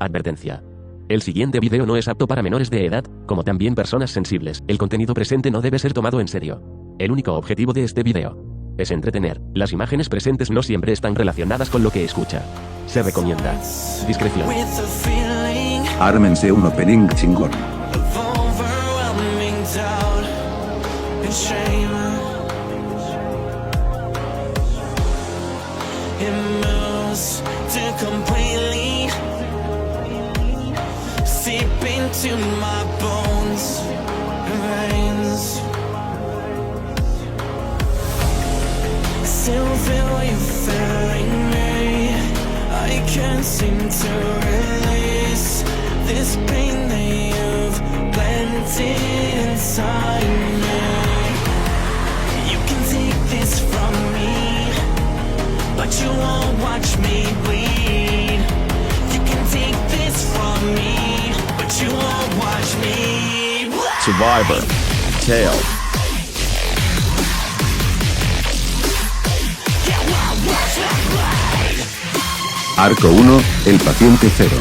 Advertencia. El siguiente video no es apto para menores de edad, como también personas sensibles. El contenido presente no debe ser tomado en serio. El único objetivo de este video es entretener. Las imágenes presentes no siempre están relacionadas con lo que escucha. Se recomienda discreción. Ármense un opening chingón. To my bones and veins, still feel you feeling me. I can't seem to release this pain that you've planted inside me. You can take this from me, but you won't watch me bleed. You can take this from me, but you won't watch me. Survivor. Tale. Arco 1, el paciente 0.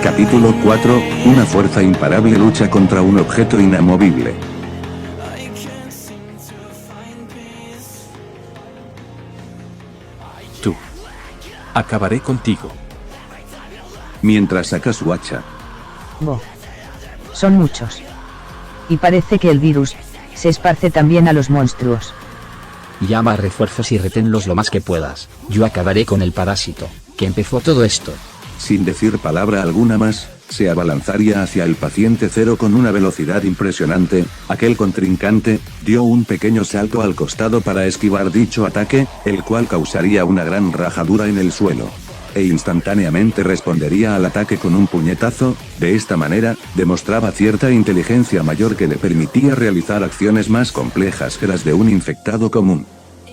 Capítulo 4, una fuerza imparable lucha contra un objeto inamovible. Tú. Acabaré contigo. Mientras saca su hacha. Bo. Son muchos. Y parece que el virus se esparce también a los monstruos. Llama a refuerzos y reténlos lo más que puedas. Yo acabaré con el parásito que empezó todo esto. Sin decir palabra alguna más, se abalanzaría hacia el paciente 0 con una velocidad impresionante. Aquel contrincante dio un pequeño salto al costado para esquivar dicho ataque, el cual causaría una gran rajadura en el suelo. E instantáneamente respondería al ataque con un puñetazo. De esta manera, demostraba cierta inteligencia mayor que le permitía realizar acciones más complejas que las de un infectado común.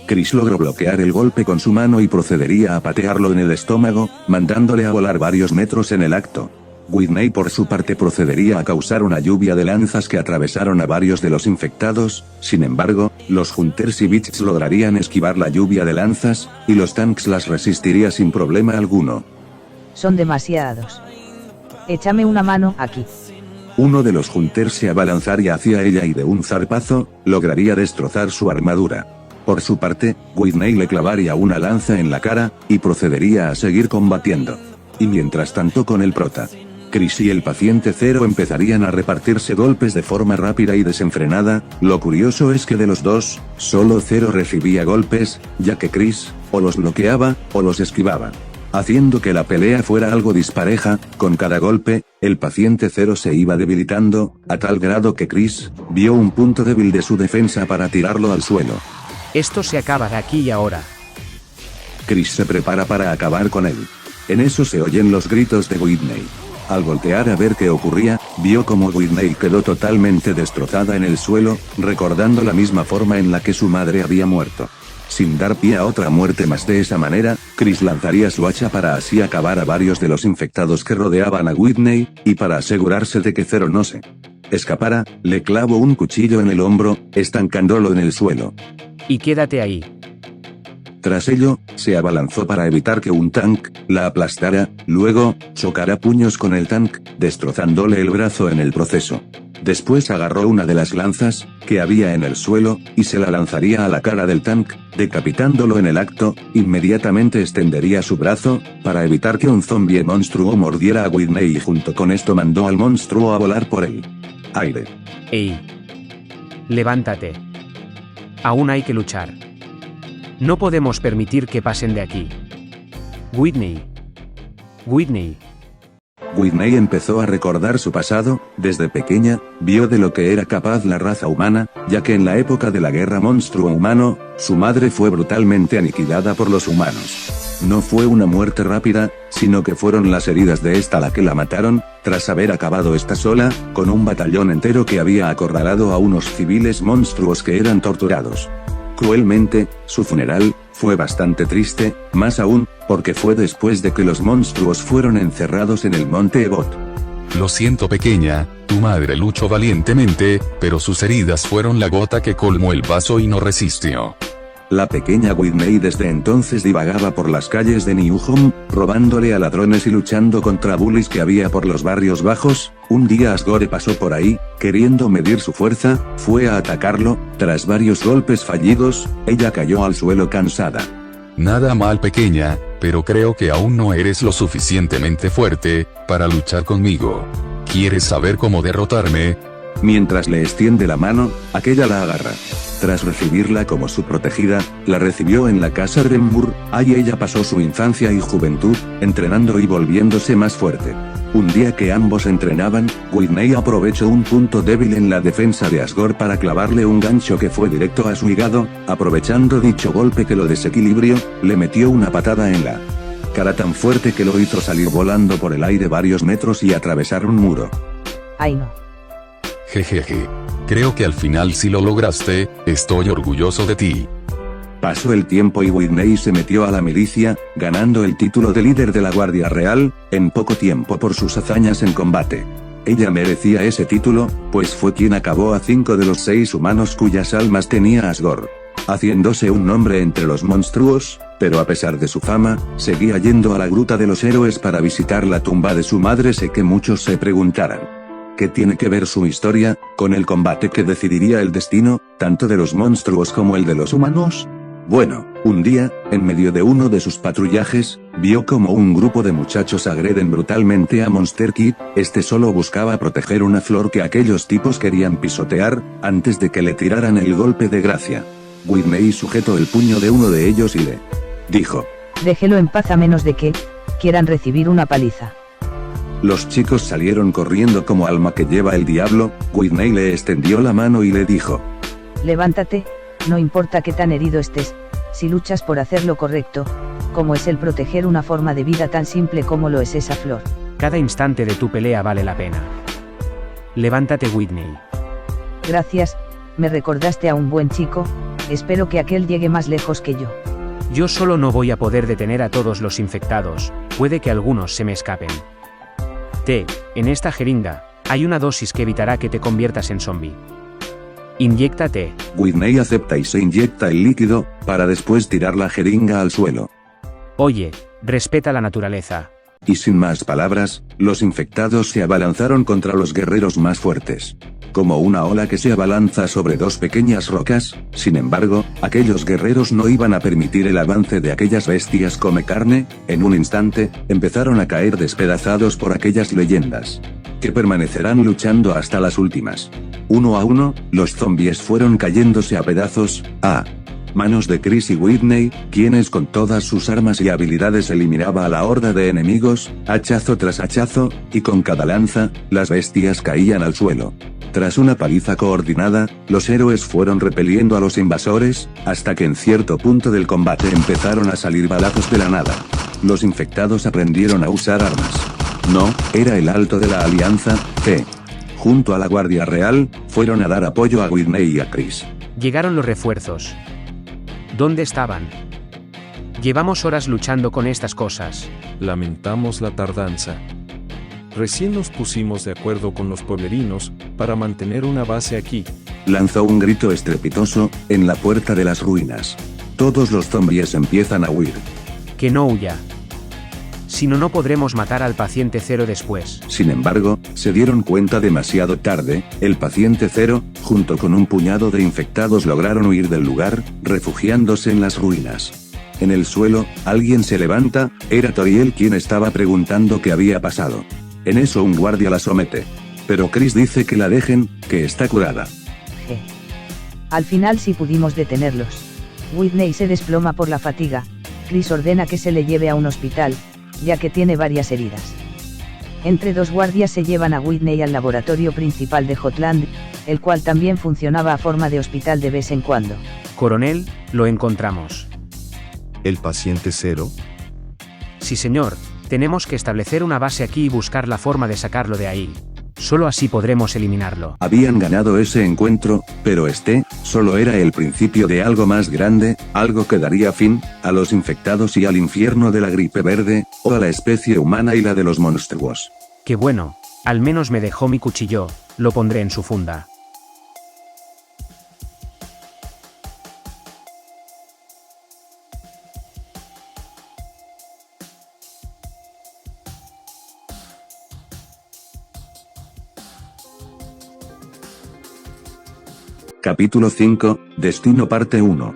Chris logró bloquear el golpe con su mano y procedería a patearlo en el estómago, mandándole a volar varios metros en el acto. Whitney por su parte procedería a causar una lluvia de lanzas que atravesaron a varios de los infectados. Sin embargo, los Hunters y Beasts lograrían esquivar la lluvia de lanzas, y los tanks las resistiría sin problema alguno. Son demasiados. Échame una mano aquí. Uno de los Hunters se abalanzaría hacia ella y de un zarpazo, lograría destrozar su armadura. Por su parte, Whitney le clavaría una lanza en la cara, y procedería a seguir combatiendo. Y mientras tanto con el prota, Chris y el paciente 0 empezarían a repartirse golpes de forma rápida y desenfrenada. Lo curioso es que de los dos, solo 0 recibía golpes, ya que Chris, o los bloqueaba, o los esquivaba, haciendo que la pelea fuera algo dispareja. Con cada golpe, el paciente 0 se iba debilitando, a tal grado que Chris vio un punto débil de su defensa para tirarlo al suelo. Esto se acaba de aquí y ahora. Chris se prepara para acabar con él. En eso se oyen los gritos de Whitney. Al voltear a ver qué ocurría, vio como Whitney quedó totalmente destrozada en el suelo, recordando la misma forma en la que su madre había muerto. Sin dar pie a otra muerte más de esa manera, Chris lanzaría su hacha para así acabar a varios de los infectados que rodeaban a Whitney, y para asegurarse de que 0 no se escapara, le clavó un cuchillo en el hombro, estancándolo en el suelo. Y quédate ahí. Tras ello, se abalanzó para evitar que un tank la aplastara, luego, chocara puños con el tank, destrozándole el brazo en el proceso. Después agarró una de las lanzas que había en el suelo, y se la lanzaría a la cara del tank, decapitándolo en el acto. Inmediatamente extendería su brazo, para evitar que un zombie monstruo mordiera a Whitney, y junto con esto mandó al monstruo a volar por el aire. ¡Ey! Levántate. Aún hay que luchar. No podemos permitir que pasen de aquí. Whitney. Whitney. Whitney empezó a recordar su pasado. Desde pequeña, vio de lo que era capaz la raza humana, ya que en la época de la guerra monstruo-humano, su madre fue brutalmente aniquilada por los humanos. No fue una muerte rápida, sino que fueron las heridas de esta la que la mataron, tras haber acabado esta sola, con un batallón entero que había acorralado a unos civiles monstruos que eran torturados cruelmente. Su funeral fue bastante triste, más aún, porque fue después de que los monstruos fueron encerrados en el monte Ebot. Lo siento pequeña, tu madre luchó valientemente, pero sus heridas fueron la gota que colmó el vaso y no resistió. La pequeña Whitney desde entonces divagaba por las calles de New Home, robándole a ladrones y luchando contra bullies que había por los barrios bajos. Un día Asgore pasó por ahí, queriendo medir su fuerza, fue a atacarlo. Tras varios golpes fallidos, ella cayó al suelo cansada. Nada mal pequeña, pero creo que aún no eres lo suficientemente fuerte para luchar conmigo. ¿Quieres saber cómo derrotarme? Mientras le extiende la mano, aquella la agarra. Tras recibirla como su protegida, la recibió en la casa Renmur. Ahí ella pasó su infancia y juventud, entrenando y volviéndose más fuerte. Un día que ambos entrenaban, Whitney aprovechó un punto débil en la defensa de Asgore para clavarle un gancho que fue directo a su hígado. Aprovechando dicho golpe que lo desequilibrió, le metió una patada en la cara tan fuerte que lo hizo salir volando por el aire varios metros y atravesar un muro. Ay no. Jejeje. Creo que al final sí lo lograste, estoy orgulloso de ti. Pasó el tiempo y Whitney se metió a la milicia, ganando el título de líder de la Guardia Real, en poco tiempo por sus hazañas en combate. Ella merecía ese título, pues fue quien acabó a 5 de los 6 humanos cuyas almas tenía Asgore, haciéndose un nombre entre los monstruos, pero a pesar de su fama, seguía yendo a la Gruta de los Héroes para visitar la tumba de su madre. Sé que muchos se preguntarán, ¿qué tiene que ver su historia con el combate que decidiría el destino, tanto de los monstruos como el de los humanos? Bueno, un día, en medio de uno de sus patrullajes, vio como un grupo de muchachos agreden brutalmente a Monster Kid. Este solo buscaba proteger una flor que aquellos tipos querían pisotear, antes de que le tiraran el golpe de gracia. Whitney sujetó el puño de uno de ellos y le dijo: Déjelo en paz a menos de que quieran recibir una paliza. Los chicos salieron corriendo como alma que lleva el diablo. Whitney le extendió la mano y le dijo: Levántate, no importa qué tan herido estés, si luchas por hacer lo correcto, como es el proteger una forma de vida tan simple como lo es esa flor. Cada instante de tu pelea vale la pena. Levántate, Whitney. Gracias, me recordaste a un buen chico, espero que aquel llegue más lejos que yo. Yo solo no voy a poder detener a todos los infectados, puede que algunos se me escapen. En esta jeringa, hay una dosis que evitará que te conviertas en zombie. Inyéctate. Whitney acepta y se inyecta el líquido, para después tirar la jeringa al suelo. Oye, respeta la naturaleza. Y sin más palabras, los infectados se abalanzaron contra los guerreros más fuertes. Como una ola que se abalanza sobre dos pequeñas rocas. Sin embargo, aquellos guerreros no iban a permitir el avance de aquellas bestias come carne. En un instante, empezaron a caer despedazados por aquellas leyendas, que permanecerán luchando hasta las últimas. Uno a uno, los zombies fueron cayéndose a pedazos, a manos de Chris y Whitney, quienes con todas sus armas y habilidades eliminaba a la horda de enemigos, hachazo tras hachazo, y con cada lanza, las bestias caían al suelo. Tras una paliza coordinada, los héroes fueron repeliendo a los invasores, hasta que en cierto punto del combate empezaron a salir balazos de la nada. Los infectados aprendieron a usar armas. No, era el alto de la Alianza, que, junto a la Guardia Real, fueron a dar apoyo a Whitney y a Chris. Llegaron los refuerzos. ¿Dónde estaban? Llevamos horas luchando con estas cosas. Lamentamos la tardanza. Recién nos pusimos de acuerdo con los pueblerinos, para mantener una base aquí. Lanzó un grito estrepitoso, en la puerta de las ruinas. Todos los zombies empiezan a huir. Que no huya. Si no, no podremos matar al paciente cero después. Sin embargo, se dieron cuenta demasiado tarde. El paciente cero, junto con un puñado de infectados, lograron huir del lugar, refugiándose en las ruinas. En el suelo, alguien se levanta. Era Toriel quien estaba preguntando qué había pasado. En eso un guardia la somete. Pero Chris dice que la dejen, que está curada. Al final sí pudimos detenerlos. Whitney se desploma por la fatiga. Chris ordena que se le lleve a un hospital, ya que tiene varias heridas. Entre dos guardias se llevan a Whitney al laboratorio principal de Hotland, el cual también funcionaba a forma de hospital de vez en cuando. Coronel, lo encontramos. ¿El paciente cero? Sí, señor. Tenemos que establecer una base aquí y buscar la forma de sacarlo de ahí. Solo así podremos eliminarlo. Habían ganado ese encuentro, pero solo era el principio de algo más grande, algo que daría fin a los infectados y al infierno de la gripe verde, o a la especie humana y la de los monstruos. Qué bueno, al menos me dejó mi cuchillo, lo pondré en su funda. Capítulo 5, Destino parte 1.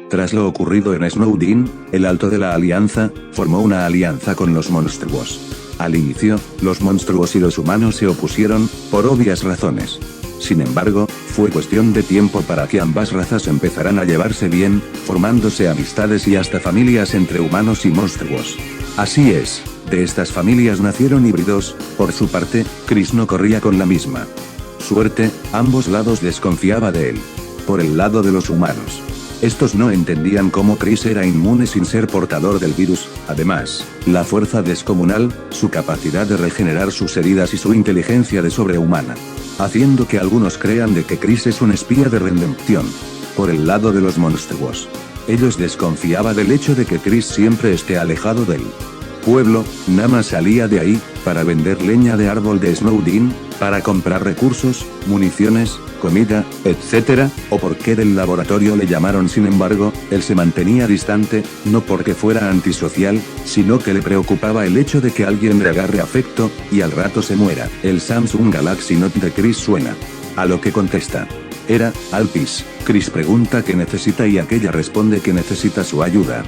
Tras lo ocurrido en Snowdin, el Alto de la Alianza formó una alianza con los monstruos. Al inicio, los monstruos y los humanos se opusieron, por obvias razones. Sin embargo, fue cuestión de tiempo para que ambas razas empezaran a llevarse bien, formándose amistades y hasta familias entre humanos y monstruos. Así es, de estas familias nacieron híbridos. Por su parte, Chris no corría con la misma suerte, ambos lados desconfiaba de él. Por el lado de los humanos, estos no entendían cómo Chris era inmune sin ser portador del virus. Además, la fuerza descomunal, su capacidad de regenerar sus heridas y su inteligencia de sobrehumana, haciendo que algunos crean de que Chris es un espía de Redemption. Por el lado de los monstruos, ellos desconfiaban del hecho de que Chris siempre esté alejado del pueblo, nada más salía de ahí, para vender leña de árbol de Snowdin, para comprar recursos, municiones, comida, etc., o porque del laboratorio le llamaron. Sin embargo, él se mantenía distante, no porque fuera antisocial, sino que le preocupaba el hecho de que alguien le agarre afecto, y al rato se muera. El Samsung Galaxy Note de Chris suena. A lo que contesta. Era, Alpis. Chris pregunta qué necesita y aquella responde que necesita su ayuda.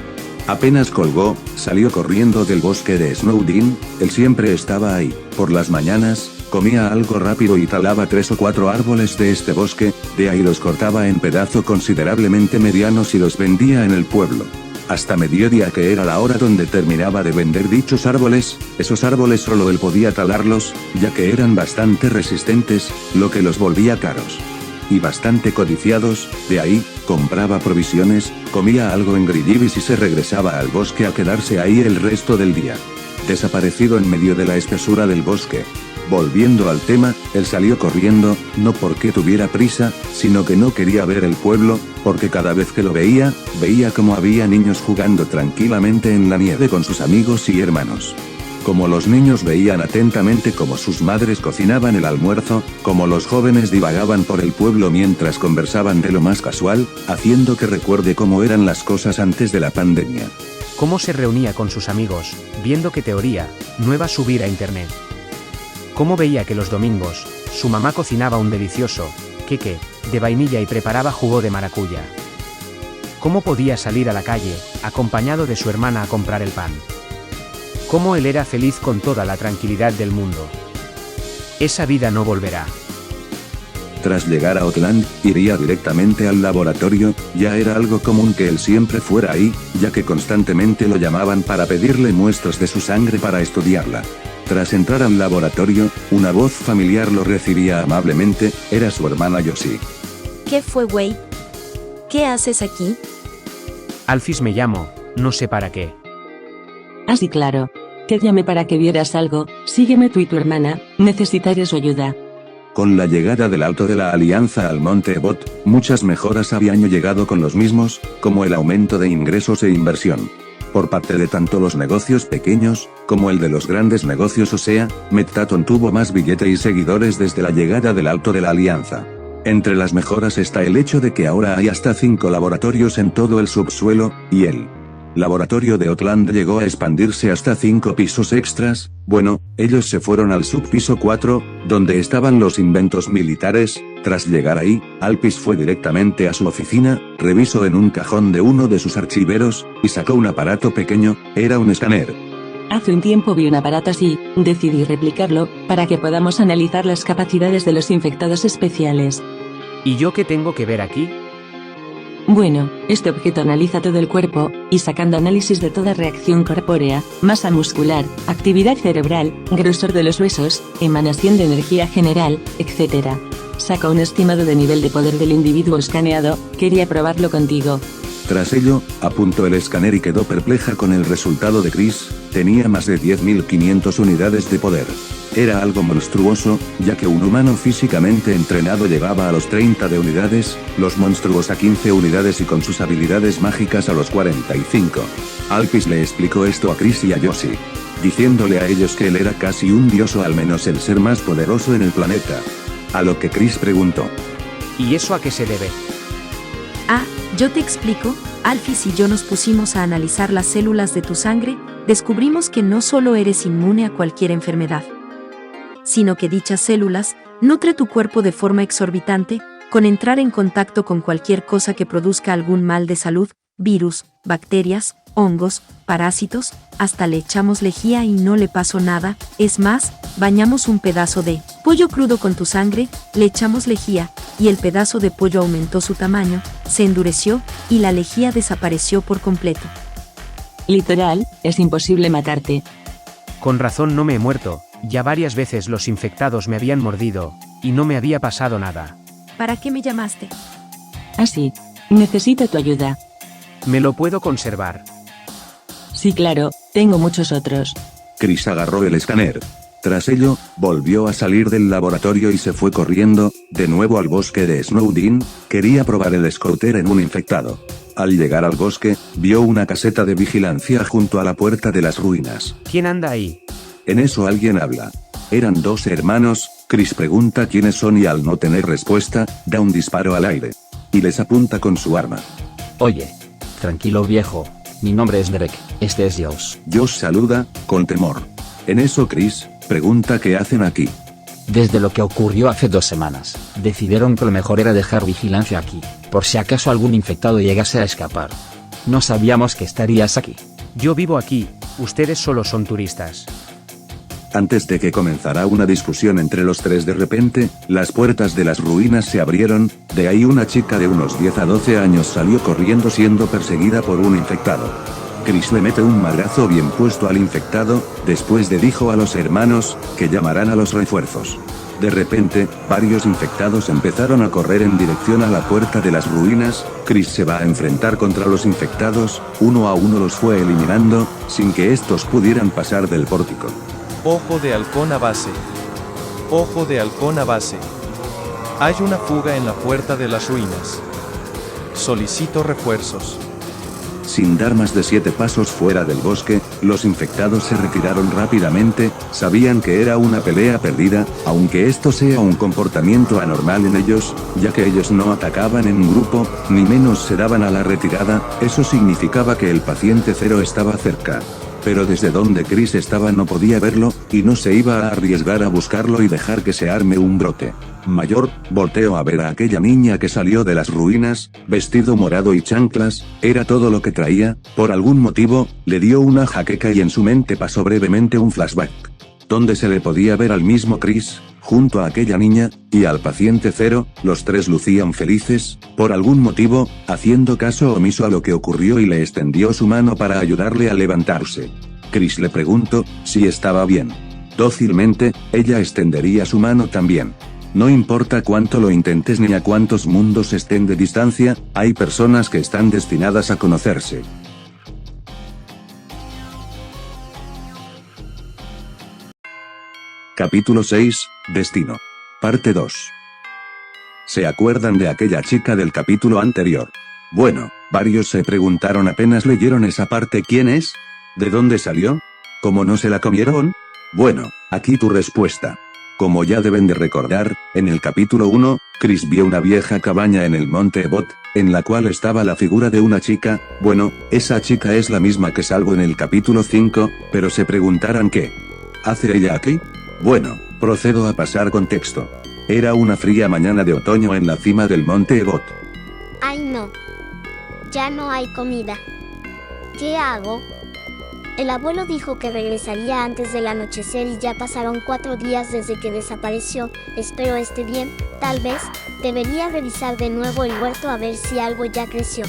Apenas colgó, salió corriendo del bosque de Snowdin. Él siempre estaba ahí. Por las mañanas, comía algo rápido y talaba 3 o 4 árboles de este bosque, de ahí los cortaba en pedazos considerablemente medianos y los vendía en el pueblo. Hasta mediodía, que era la hora donde terminaba de vender dichos árboles. Esos árboles solo él podía talarlos, ya que eran bastante resistentes, lo que los volvía caros. Y bastante codiciados. De ahí, compraba provisiones, comía algo en Grillibis y se regresaba al bosque a quedarse ahí el resto del día. Desaparecido en medio de la espesura del bosque. Volviendo al tema, él salió corriendo, no porque tuviera prisa, sino que no quería ver el pueblo, porque cada vez que lo veía como había niños jugando tranquilamente en la nieve con sus amigos y hermanos. Como los niños veían atentamente cómo sus madres cocinaban el almuerzo, como los jóvenes divagaban por el pueblo mientras conversaban de lo más casual, haciendo que recuerde cómo eran las cosas antes de la pandemia. Cómo se reunía con sus amigos, viendo qué teoría nueva subir a internet. Cómo veía que los domingos, su mamá cocinaba un delicioso queque de vainilla y preparaba jugo de maracuyá. Cómo podía salir a la calle, acompañado de su hermana a comprar el pan. Cómo él era feliz con toda la tranquilidad del mundo. Esa vida no volverá. Tras llegar a Outland, iría directamente al laboratorio. Ya era algo común que él siempre fuera ahí, ya que constantemente lo llamaban para pedirle muestras de su sangre para estudiarla. Tras entrar al laboratorio, una voz familiar lo recibía amablemente. Era su hermana Yoshi. ¿Qué fue, güey? ¿Qué haces aquí? Alphys me llamo, no sé para qué. Así claro. Te llamé para que vieras algo. Sígueme tú y tu hermana, necesitaré su ayuda. Con la llegada del Alto de la Alianza al Monte Ebot, muchas mejoras habían llegado con los mismos, como el aumento de ingresos e inversión. Por parte de tanto los negocios pequeños, como el de los grandes negocios, o sea, Mettaton tuvo más billete y seguidores desde la llegada del Alto de la Alianza. Entre las mejoras está el hecho de que ahora hay hasta 5 laboratorios en todo el subsuelo, y el laboratorio de Outland llegó a expandirse hasta 5 pisos extras. Bueno, ellos se fueron al subpiso 4, donde estaban los inventos militares. Tras llegar ahí, Alphys fue directamente a su oficina, revisó en un cajón de uno de sus archiveros, y sacó un aparato pequeño. Era un escáner. Hace un tiempo vi un aparato así, decidí replicarlo, para que podamos analizar las capacidades de los infectados especiales. ¿Y yo qué tengo que ver aquí? Bueno, este objeto analiza todo el cuerpo, y sacando análisis de toda reacción corpórea, masa muscular, actividad cerebral, grosor de los huesos, emanación de energía general, etc. Saca un estimado de nivel de poder del individuo escaneado. Quería probarlo contigo. Tras ello, apuntó el escáner y quedó perpleja con el resultado de Chris. Tenía más de 10.500 unidades de poder. Era algo monstruoso, ya que un humano físicamente entrenado llegaba a los 30 de unidades, los monstruos a 15 unidades y con sus habilidades mágicas a los 45. Alphys le explicó esto a Chris y a Yoshi, diciéndole a ellos que él era casi un dios o al menos el ser más poderoso en el planeta. A lo que Chris preguntó: ¿y eso a qué se debe? Ah, yo te explico. Alphys y yo nos pusimos a analizar las células de tu sangre, descubrimos que no solo eres inmune a cualquier enfermedad, sino que dichas células nutre tu cuerpo de forma exorbitante, con entrar en contacto con cualquier cosa que produzca algún mal de salud, virus, bacterias, hongos, parásitos, hasta le echamos lejía y no le pasó nada. Es más, bañamos un pedazo de pollo crudo con tu sangre, le echamos lejía, y el pedazo de pollo aumentó su tamaño, se endureció, y la lejía desapareció por completo. Literal, es imposible matarte. Con razón no me he muerto, ya varias veces los infectados me habían mordido, y no me había pasado nada. ¿Para qué me llamaste? Así, necesito tu ayuda. ¿Me lo puedo conservar? Sí, claro, tengo muchos otros. Chris agarró el escáner. Tras ello, volvió a salir del laboratorio y se fue corriendo, de nuevo al bosque de Snowdin. Quería probar el scouter en un infectado. Al llegar al bosque, vio una caseta de vigilancia junto a la puerta de las ruinas. ¿Quién anda ahí? En eso alguien habla. Eran dos hermanos. Chris pregunta quiénes son y al no tener respuesta, da un disparo al aire. Y les apunta con su arma. Oye, tranquilo viejo, mi nombre es Derek, este es Josh. Josh saluda, con temor. En eso Chris pregunta qué hacen aquí. Desde lo que ocurrió hace 2 semanas, decidieron que lo mejor era dejar vigilancia aquí, por si acaso algún infectado llegase a escapar. No sabíamos que estarías aquí. Yo vivo aquí, ustedes solo son turistas. Antes de que comenzara una discusión entre los tres, de repente, las puertas de las ruinas se abrieron, de ahí una chica de unos 10 a 12 años salió corriendo siendo perseguida por un infectado. Chris le mete un madrazo bien puesto al infectado, después le dijo a los hermanos que llamarán a los refuerzos. De repente, varios infectados empezaron a correr en dirección a la puerta de las ruinas. Chris se va a enfrentar contra los infectados, uno a uno los fue eliminando, sin que estos pudieran pasar del pórtico. Ojo de halcón a base. Ojo de halcón a base. Hay una fuga en la puerta de las ruinas. Solicito refuerzos. Sin dar más de 7 pasos fuera del bosque, los infectados se retiraron rápidamente. Sabían que era una pelea perdida, aunque esto sea un comportamiento anormal en ellos, ya que ellos no atacaban en un grupo, ni menos se daban a la retirada. Eso significaba que el paciente cero estaba cerca. Pero desde donde Chris estaba no podía verlo, y no se iba a arriesgar a buscarlo y dejar que se arme un brote mayor. Volteó a ver a aquella niña que salió de las ruinas, vestido morado y chanclas, era todo lo que traía. Por algún motivo, le dio una jaqueca y en su mente pasó brevemente un flashback, donde se le podía ver al mismo Chris, junto a aquella niña, y al paciente cero. Los tres lucían felices, por algún motivo, haciendo caso omiso a lo que ocurrió, y le extendió su mano para ayudarle a levantarse. Chris le preguntó si estaba bien. Dócilmente, ella extendería su mano también. No importa cuánto lo intentes ni a cuántos mundos estén de distancia, hay personas que están destinadas a conocerse. Capítulo 6, Destino. Parte 2. ¿Se acuerdan de aquella chica del capítulo anterior? Bueno, varios se preguntaron apenas leyeron esa parte. ¿Quién es? ¿De dónde salió? ¿Cómo no se la comieron? Bueno, aquí tu respuesta. Como ya deben de recordar, en el capítulo 1, Chris vio una vieja cabaña en el monte Ebot, en la cual estaba la figura de una chica. Bueno, esa chica es la misma que salvo en el capítulo 5, pero se preguntarán ¿qué hace ella aquí? Bueno, procedo a pasar contexto. Era una fría mañana de otoño en la cima del monte Ebot. Ay no. Ya no hay comida. ¿Qué hago? El abuelo dijo que regresaría antes del anochecer y ya pasaron 4 días desde que desapareció. Espero esté bien. Tal vez debería revisar de nuevo el huerto a ver si algo ya creció.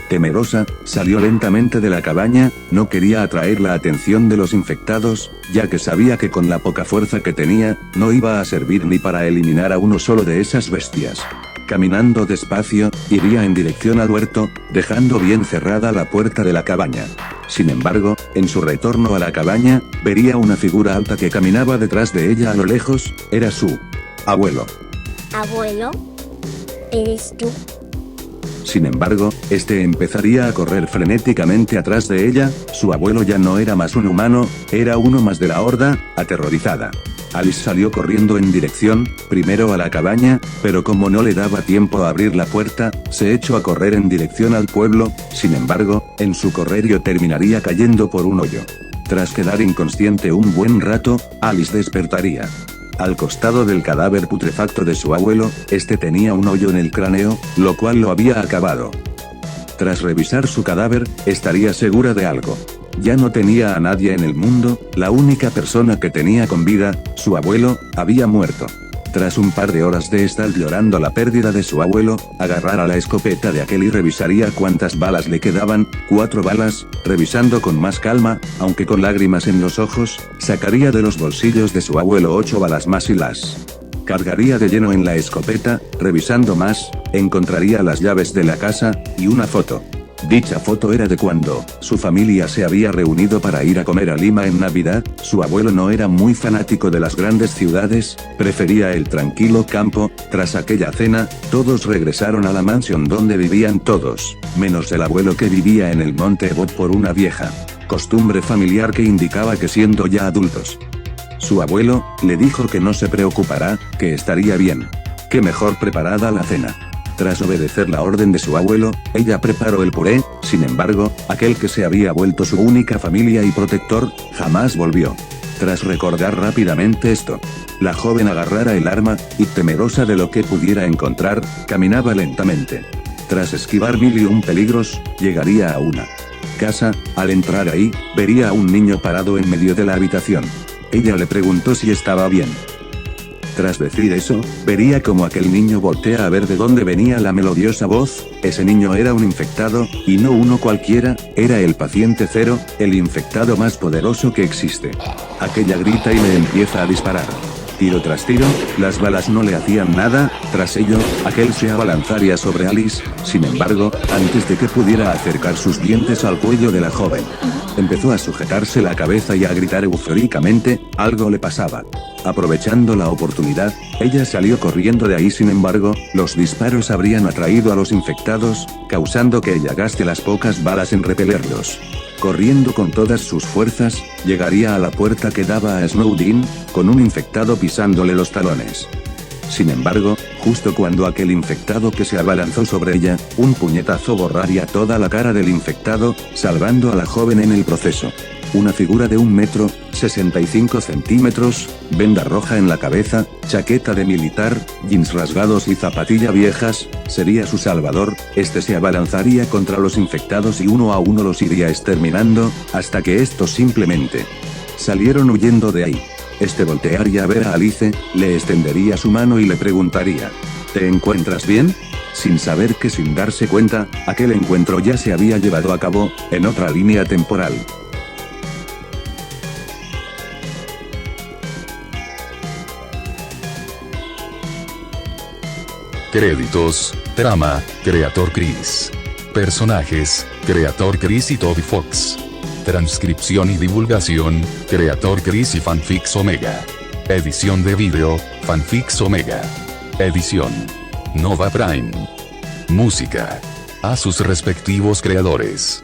Temerosa, salió lentamente de la cabaña. No quería atraer la atención de los infectados, ya que sabía que con la poca fuerza que tenía, no iba a servir ni para eliminar a uno solo de esas bestias. Caminando despacio, iría en dirección al huerto, dejando bien cerrada la puerta de la cabaña. Sin embargo, En su retorno a la cabaña, vería una figura alta que caminaba detrás de ella a lo lejos, era su abuelo. Abuelo, ¿eres tú? Sin embargo, este empezaría a correr frenéticamente atrás de ella, su abuelo ya no era más un humano, era uno más de la horda, aterrorizada. Alice salió corriendo en dirección, primero a la cabaña, pero como no le daba tiempo a abrir la puerta, se echó a correr en dirección al pueblo, sin embargo, en su correrio terminaría cayendo por un hoyo. Tras quedar inconsciente un buen rato, Alice despertaría. Al costado del cadáver putrefacto de su abuelo, este tenía un hoyo en el cráneo, lo cual lo había acabado. Tras revisar su cadáver, estaría segura de algo. Ya no tenía a nadie en el mundo, la única persona que tenía con vida, su abuelo, había muerto. Tras un par de horas de estar llorando la pérdida de su abuelo, agarrara la escopeta de aquel y revisaría cuántas balas le quedaban, 4 balas, revisando con más calma, aunque con lágrimas en los ojos, sacaría de los bolsillos de su abuelo 8 balas más y las cargaría de lleno en la escopeta, revisando más, encontraría las llaves de la casa, y una foto. Dicha foto era de cuando su familia se había reunido para ir a comer a Lima en Navidad. Su abuelo no era muy fanático de las grandes ciudades, prefería el tranquilo campo. Tras aquella cena, todos regresaron a la mansión donde vivían todos, menos el abuelo que vivía en el Monte Ebot por una vieja costumbre familiar que indicaba que siendo ya adultos, su abuelo le dijo que no se preocupará, que estaría bien. Qué mejor preparada la cena. Tras obedecer la orden de su abuelo, ella preparó el puré, sin embargo, aquel que se había vuelto su única familia y protector, jamás volvió. Tras recordar rápidamente esto, la joven agarrara el arma, y temerosa de lo que pudiera encontrar, caminaba lentamente. Tras esquivar 1001 peligros, llegaría a una casa. Al entrar ahí, vería a un niño parado en medio de la habitación. Ella le preguntó si estaba bien. Tras decir eso, vería como aquel niño voltea a ver de dónde venía la melodiosa voz. Ese niño era un infectado, y no uno cualquiera, era el paciente 0, el infectado más poderoso que existe. Aquella grita y le empieza a disparar. Tiro tras tiro, las balas no le hacían nada. Tras ello, aquel se abalanzaría sobre Alice. Sin embargo, antes de que pudiera acercar sus dientes al cuello de la joven, empezó a sujetarse la cabeza y a gritar eufóricamente. Algo le pasaba. Aprovechando la oportunidad, ella salió corriendo de ahí. Sin embargo, los disparos habrían atraído a los infectados, causando que ella gaste las pocas balas en repelerlos. Corriendo con todas sus fuerzas, llegaría a la puerta que daba a Snowdin, con un infectado pisándole los talones. Sin embargo, justo cuando aquel infectado que se abalanzó sobre ella, un puñetazo borraría toda la cara del infectado, salvando a la joven en el proceso. Una figura de 1,65 m, venda roja en la cabeza, chaqueta de militar, jeans rasgados y zapatilla viejas, sería su salvador. Este se abalanzaría contra los infectados y uno a uno los iría exterminando, hasta que estos simplemente salieron huyendo de ahí. Este voltearía a ver a Alice, le extendería su mano y le preguntaría: ¿te encuentras bien? Sin saber que sin darse cuenta, aquel encuentro ya se había llevado a cabo, en otra línea temporal. Créditos, trama, Creator Chris. Personajes, Creator Chris y Toby Fox. Transcripción y divulgación, Creator Chris y Fanfics Omega. Edición de vídeo, Fanfics Omega. Edición, Nova Prime. Música, a sus respectivos creadores.